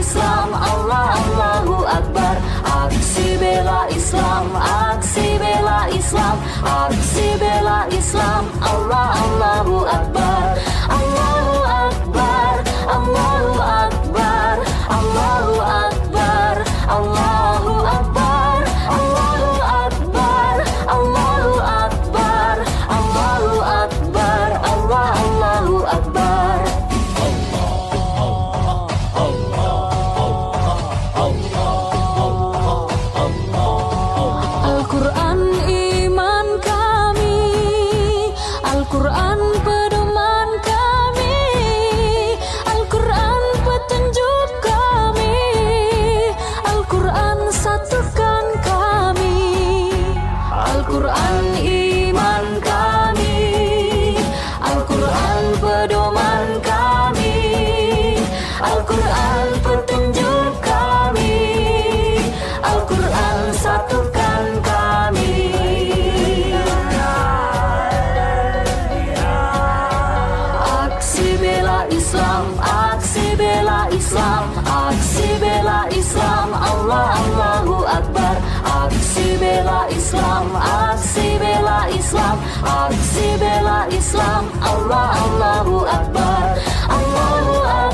Islam, Allah Allahu Akbar. Aksi bela Islam, aksi bela Islam, aksi bela Islam, Allah Allahu Akbar. Allahu Akbar, Allahu Akbar, Allahu Akbar, Allahu Akbar, Allahu Akbar, Allahu Akbar, Allahu Akbar, Allah Allahu Akbar. Al-Quran iman kami, Al-Quran pedoman kami, Al-Quran petunjuk kami, Al-Quran satukan kami. Al-Quran iman kami, Al-Quran pedoman kami, Al-Quran petunjuk kami, Al-Quran satukan kami. Aksi bela Islam, aksi bela Islam, aksi bela Islam, Allah Allahu Akbar. Aksi bela Islam, aksi bela Islam, aksi bela Islam, Allah Allahu Akbar. Allahu Akbar.